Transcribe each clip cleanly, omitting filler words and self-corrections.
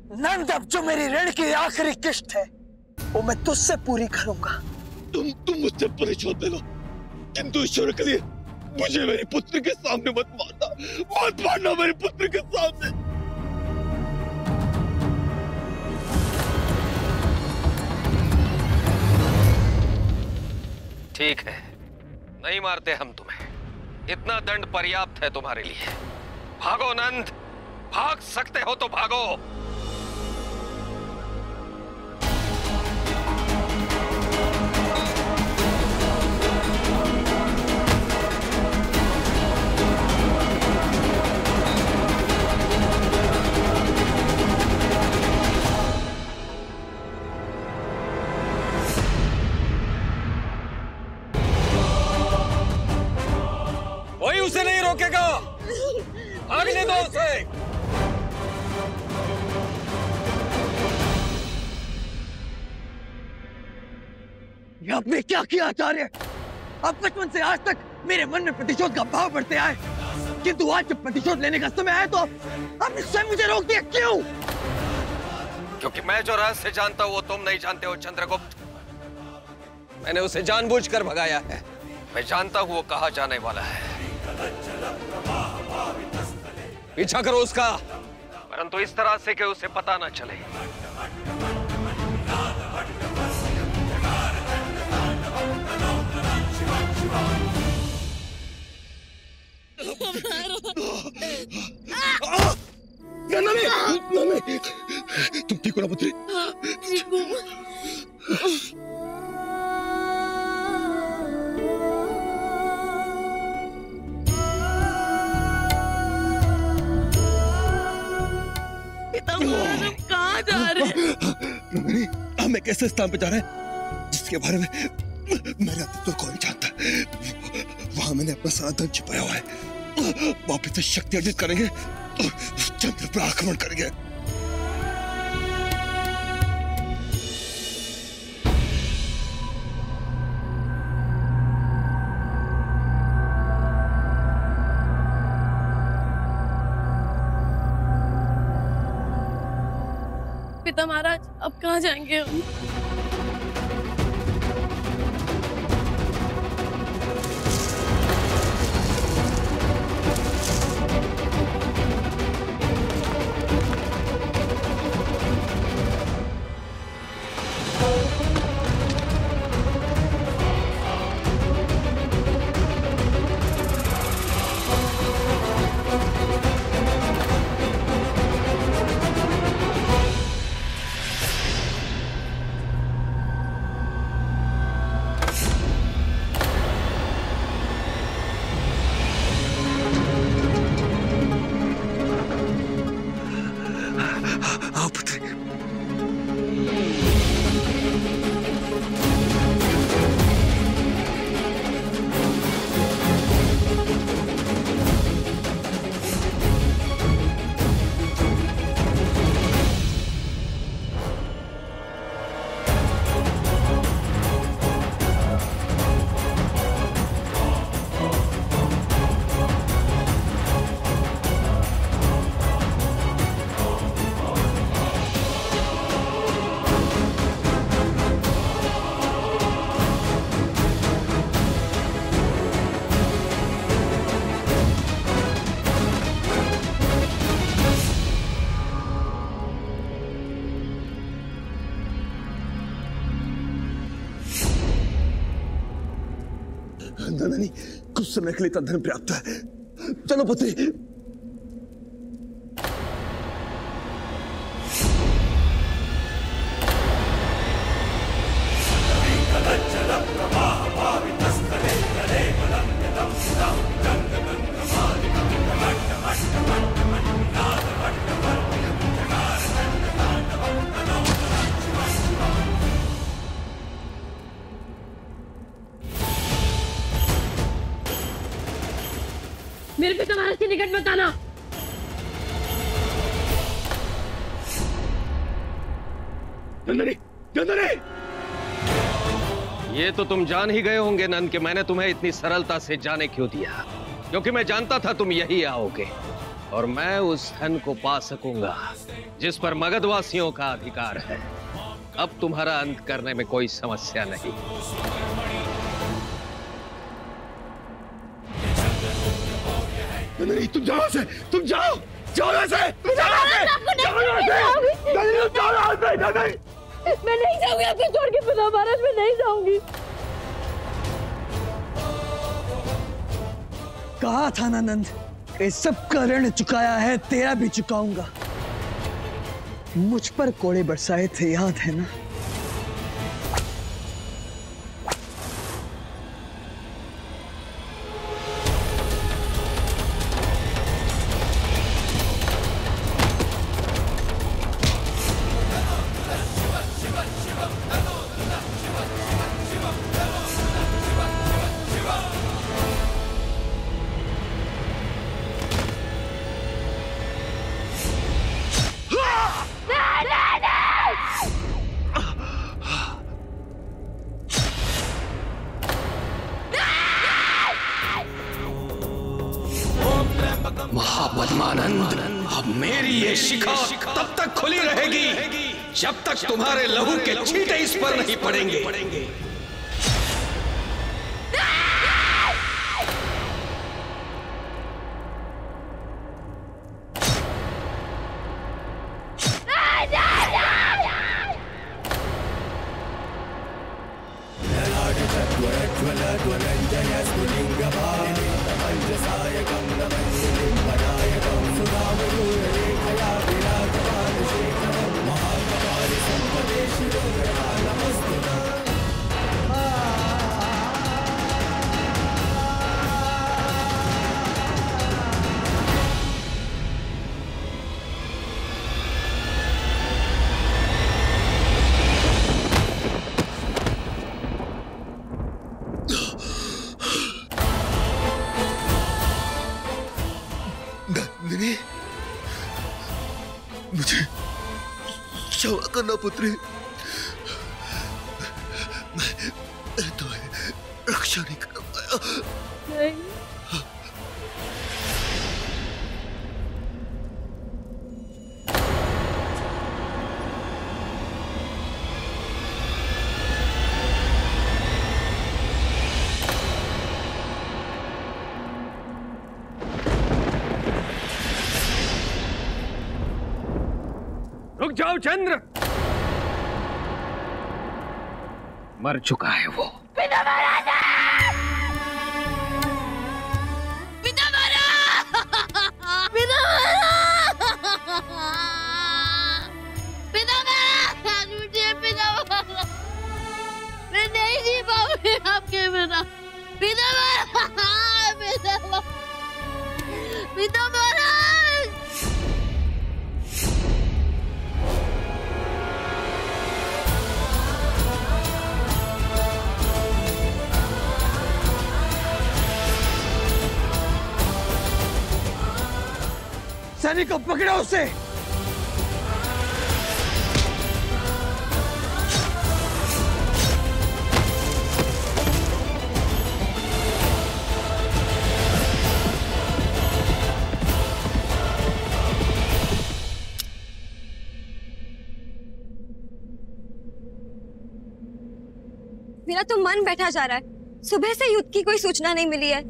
नंद, अब जो मेरी ऋण की आखिरी किश्त है वो मैं तुझसे पूरी करूंगा। तुम मुझसे परिशोध ले लो, किंतु ईश्वर के लिए मुझे मेरी पुत्री के सामने मत मारना मेरी पुत्री के सामने। ठीक है, नहीं मारते हम तुम्हें, इतना दंड पर्याप्त है तुम्हारे लिए। भागो नंद, भाग सकते हो तो भागो। कोई उसे नहीं रोकेगा, भागने दो उसे। ये आपने क्या किया आचार्य? अब बचपन से आज तक मेरे मन में प्रतिशोध का भाव बढ़ते आए, किंतु आज जब प्रतिशोध लेने का समय आया तो आपने स्वयं मुझे रोक दिया। क्यों? क्योंकि मैं जो रहस्य जानता हूं वो तुम नहीं जानते हो चंद्रगुप्त। मैंने उसे जानबूझकर भगाया है। मैं जानता हूं वो कहां जाने वाला है। पीछा करो उसका, परंतु इस तरह से कि उसे पता न चले। नहीं, तुम ठीक हो ना पुत्री? कहाँ जा रहे हैं? हम एक ऐसे स्थान पे जा रहे हैं जिसके बारे में मेरा तो कोई नहीं जानता। वहां मैंने अपना सारा धन छिपाया हुआ है। वापस से शक्ति अर्जित करेंगे, चंद्र पर आक्रमण करेंगे। पिता महाराज, अब कहाँ जाएंगे हम? नहीं, कुछ समय के लिए इतना धन पर्याप्त है। चलो पुत्री। मेरे पिता महाराज के निकट मत आना। ये तो तुम जान ही गए होंगे नंद कि मैंने तुम्हें इतनी सरलता से जाने क्यों दिया, क्योंकि मैं जानता था तुम यही आओगे और मैं उस धन को पा सकूंगा जिस पर मगधवासियों का अधिकार है। अब तुम्हारा अंत करने में कोई समस्या नहीं। नहीं, तुम जाओ से, तुम जाओ, जाओ ऐसे, तुम जाओ ऐसे, जाओ ऐसे, नहीं, जाओ ऐसे, मैं नहीं जाऊंगी आपको छोड़ के पिता महाराज, मैं नहीं जाऊंगी। कहा था ना नंद, इस सब का ऋण चुकाया है, तेरा भी चुकाऊंगा। मुझ पर कोड़े बरसाए थे, याद है ना? महापद्मानंद, अब मेरी ये शिखा तब तक खुली रहेगी जब तक तुम्हारे लहू के छींटे इस पर नहीं पड़ेंगे। मुझे क्षमा करना पुत्री, मैं तुम्हें रक्षा नहीं कर पाया। नहीं। रुक जाओ चंद्र, मर चुका है वो। पिता महाराज! पिता महाराज! पिता महाराज! पिता महाराज! मुझे पिता महाराज! मैं नहीं जी पाऊंगी आपके बिना। पिता महाराज! पिता महाराज! सैनिकों, पकड़ो उसे। मेरा तो मन बैठा जा रहा है। सुबह से युद्ध की कोई सूचना नहीं मिली है।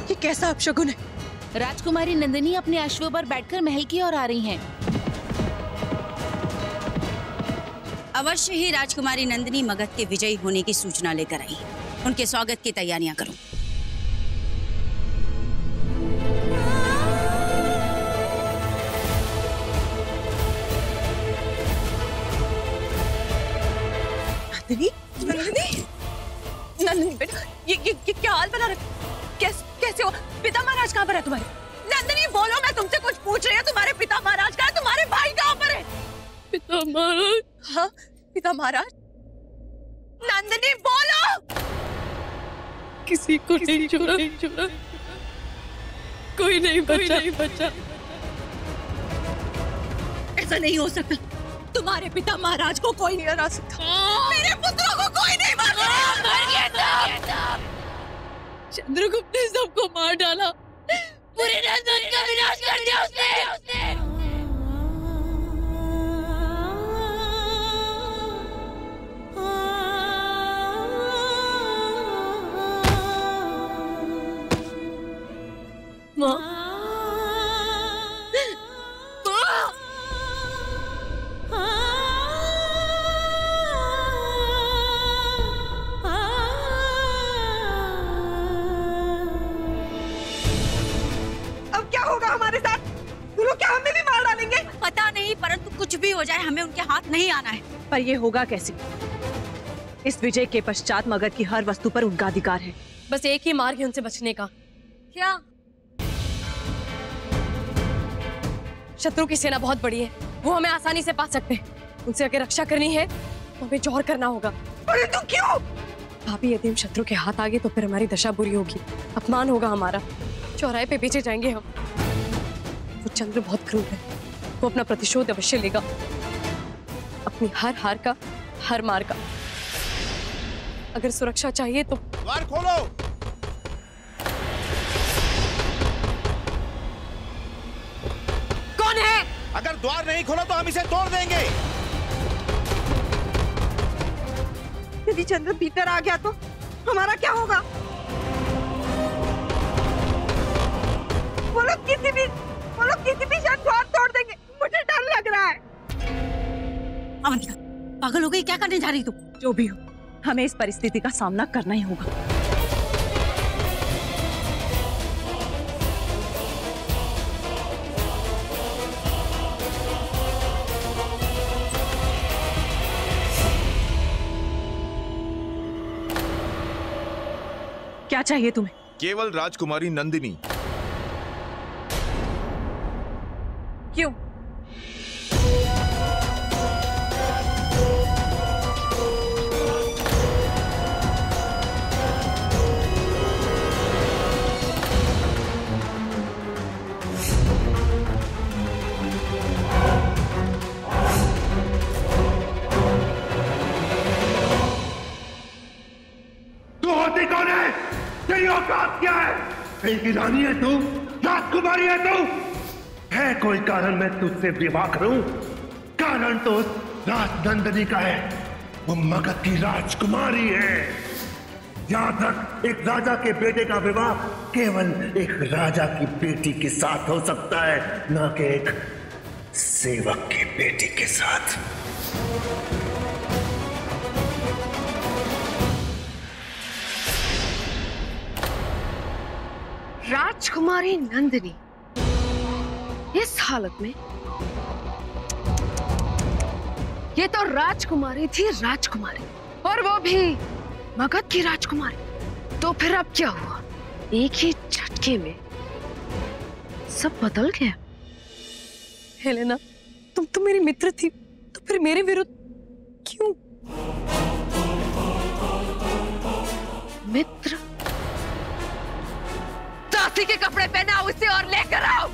ये कैसा अपशगुन है? राजकुमारी नंदिनी अपने अश्व पर बैठकर महल की ओर आ रही हैं। अवश्य ही राजकुमारी नंदिनी मगध के विजयी होने की सूचना लेकर आई। उनके स्वागत की तैयारियां करो। नंदिनी, नंदिनी, नंदिनी बेटा, ये क्या हाल बना रखा? कैसे हो? पिता महाराज कहाँ पर है तुम्हारे? नंदिनी बोलो, मैं तुमसे कुछ पूछ रही हूँ। तुम्हारे पिता महाराज कहाँ है? तुम्हारे भाई कहाँ पर है? पिता महाराज! हाँ, पिता महाराज। नंदिनी बोलो। किसी को नहीं छोड़ा, कोई नहीं बचा। ऐसा नहीं हो सकता। तुम्हारे पिता महाराज को कोई नहीं हरा सकता। मेरे पुत्रों को कोई नहीं मार सकता। चंद्रगुप्त ने सबको मार डाला। पूरे नंदन का विनाश कर दिया उसने। माँ, अब क्या होगा हमारे साथ? वो लोग क्या हमें भी मार डालेंगे? पता नहीं, परंतु कुछ भी हो जाए हमें उनके हाथ नहीं आना है। पर ये होगा कैसे? इस विजय के पश्चात मगध की हर वस्तु पर उनका अधिकार है। बस एक ही मार्ग है उनसे बचने का। क्या? शत्रु की सेना बहुत बड़ी है, वो हमें आसानी से पा सकते हैं। उनसे अगर रक्षा करनी है तो हमें जौहर करना होगा। अरे तू क्यों? भाभी, यदि हम शत्रु के हाथ आ गए तो फिर हमारी दशा बुरी होगी, अपमान होगा हमारा। चौराहे पे बेचे जाएंगे हम। वो चंद्र बहुत क्रूर है, वो अपना प्रतिशोध अवश्य लेगा, अपनी हर हार का, हर मार का। अगर सुरक्षा चाहिए तो द्वार खोलो। कौन है? अगर द्वार नहीं खोला तो हम इसे तोड़ देंगे। यदि चंद्र भीतर आ गया तो हमारा क्या होगा? वो लोग किसी भी क्षण द्वार तोड़ देंगे। मुझे डर लग रहा है। अवंतिका, पागल हो गई? क्या करने जा रही तू? जो भी हो, हमें इस परिस्थिति का सामना करना ही होगा। क्या चाहिए तुम्हें? केवल राजकुमारी नंदिनी। क्यों? तू होती कौन है? तेरी औकात क्या है? कहीं रानी है तू? राजकुमारी है तू? है कोई कारण मैं तुझसे विवाह करूं? कारण तो राजनंदिनी का है। वो मगध की राजकुमारी है। यहां तक एक राजा के बेटे का विवाह केवल एक राजा की बेटी के साथ हो सकता है, ना कि एक सेवक की बेटी के साथ। राजकुमारी नंदिनी इस हालत में? ये तो राजकुमारी थी, राजकुमारी, और वो भी मगध की राजकुमारी। तो फिर अब क्या हुआ? एक ही झटके में सब बदल गया। हेलेना, तुम तो मेरी मित्र थी, तो फिर मेरे विरुद्ध क्यों? मित्र? दासी के कपड़े पहनाओ इसे और लेकर आओ।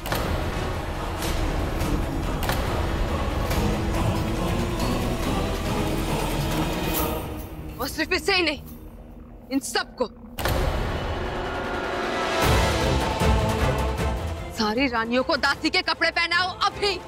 और सिर्फ इसे ही नहीं, इन सबको, सारी रानियों को दासी के कपड़े पहनाओ अभी।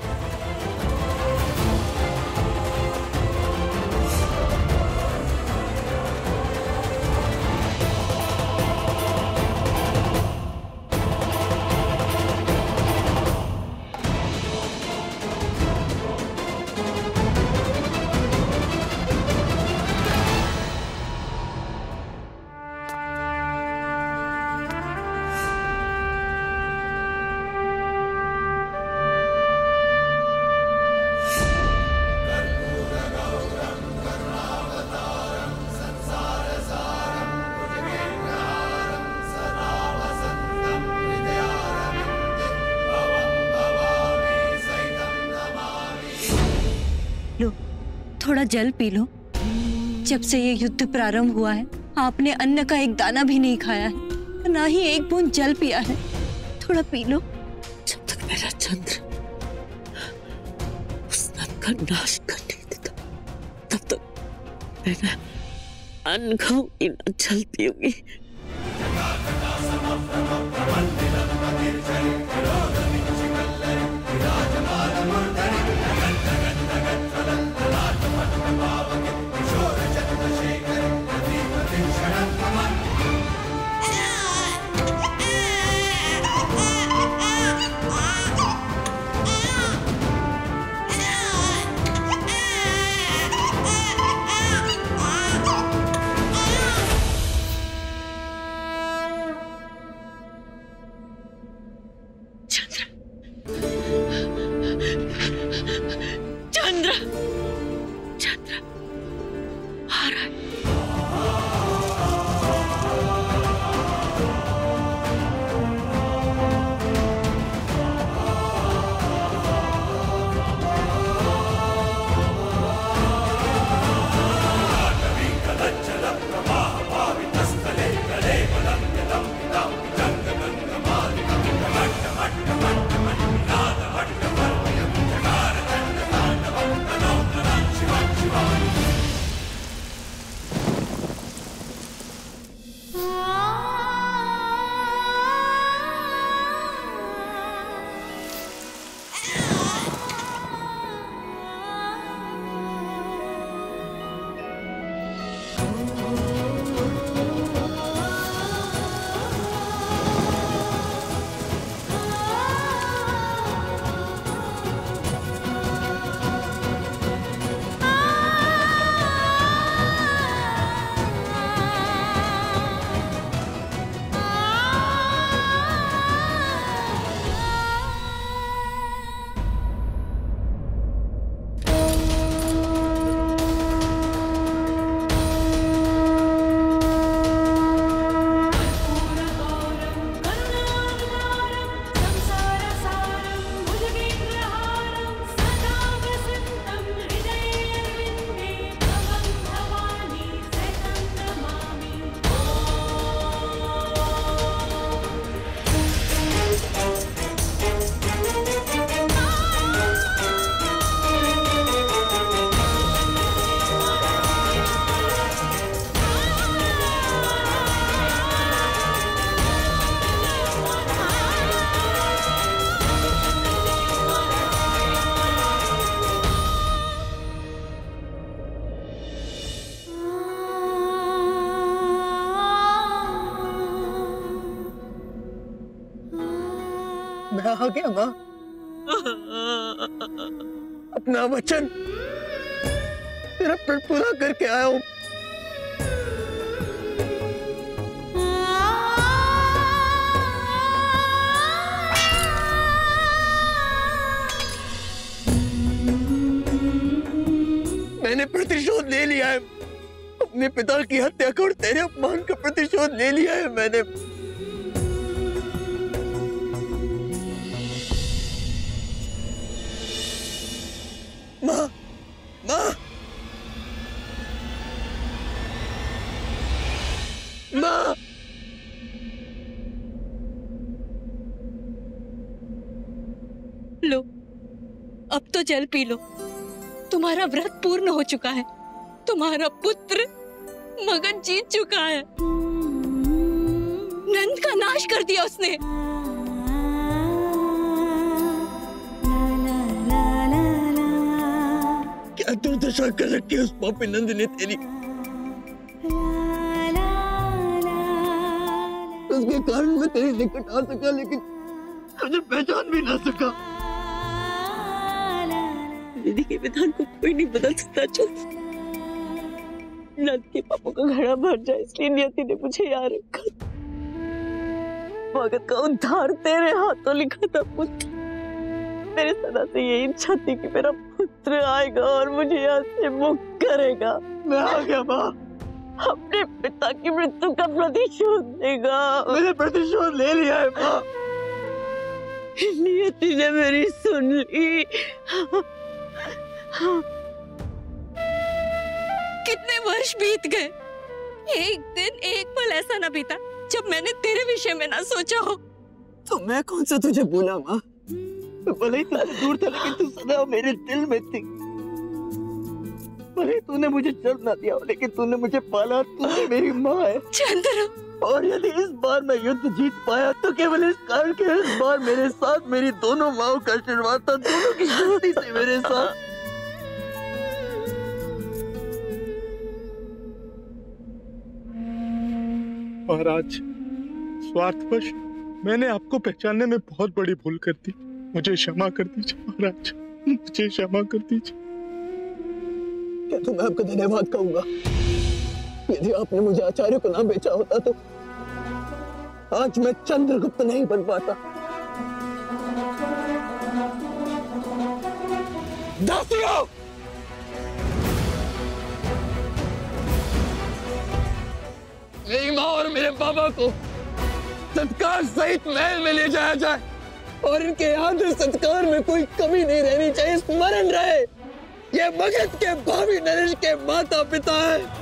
लो, थोड़ा जल पी लो। जब से ये युद्ध प्रारंभ हुआ है, आपने अन्न का एक दाना भी नहीं खाया है, ना ही एक बूंद जल पिया है। थोड़ा पी लो। जब तक मेरा चंद्र उस नन का नाश कर नहीं देता, तब तक मैं ना अन्न खाऊंगी ना जल पीऊंगी। मैं आ गया माँ, अपना वचन तेरा पर पूरा करके आया हूँ। मैंने प्रतिशोध ले लिया है, अपने पिता की हत्या का और तेरे अपमान का प्रतिशोध ले लिया है मैंने। माँ, माँ, माँ, लो, अब तो जल पी लो। तुम्हारा व्रत पूर्ण हो चुका है। तुम्हारा पुत्र मगध जीत चुका है। नंद का नाश कर दिया उसने। क्या दुर्दशा कर रखी है उस पापी नंद ने तेरी। उसके कारण मैं तेरे निकट आ सका, लेकिन तुझे पहचान भी ना सका। दीदी के विधान को कोई नहीं बदल सकता। चल, नंद के पापों का घड़ा भर जाए, इसलिए नियति ने मुझे यहाँ रखा। भगत का उद्धार तेरे हाथों लिखा था पुत्र। मेरे सदा से यही इच्छा थी कि मेरा पुत्र आएगा और मुझे यहाँ से मुक्त करेगा। मैं आ गया माँ, अपने पिता की मृत्यु का प्रतिशोध देगा। मैंने प्रतिशोध ले लिया है माँ। नियति ने मेरी सुन ली। कितने वर्ष बीत गए, एक दिन एक पल ऐसा न बीता जब मैंने तेरे विषय में ना सोचा हो। तो मैं कौन सा तुझे भूला माँ? भले ही तुझसे दूर था, लेकिन तू सदा मेरे दिल में थी। भले तूने मुझे जन्म ना दिया, लेकिन तूने मुझे पाला। तू मेरी माँ है चंद्र। और यदि इस बार मैं युद्ध जीत पाया तो केवल इस कारण के इस बार मेरे साथ मेरी दोनों माओं का आशीर्वाद था, दोनों की शक्ति से मेरे साथ। महाराज, स्वार्थवश मैंने आपको पहचानने में बहुत बड़ी भूल कर दी। मुझे क्षमा कर दीजिए महाराज, मुझे क्षमा कर दीजिए। क्या तो मैं आपका धन्यवाद कहूंगा? यदि आपने मुझे आचार्य को ना बेचा होता तो आज मैं चंद्रगुप्त नहीं बन पाता। दासियों, मेरी माँ और मेरे पापा को सत्कार सहित महल में ले जाया जाए और इनके आदर सत्कार में कोई कमी नहीं रहनी चाहिए। स्मरण रहे, ये मगध के भावी नरेश के माता पिता हैं।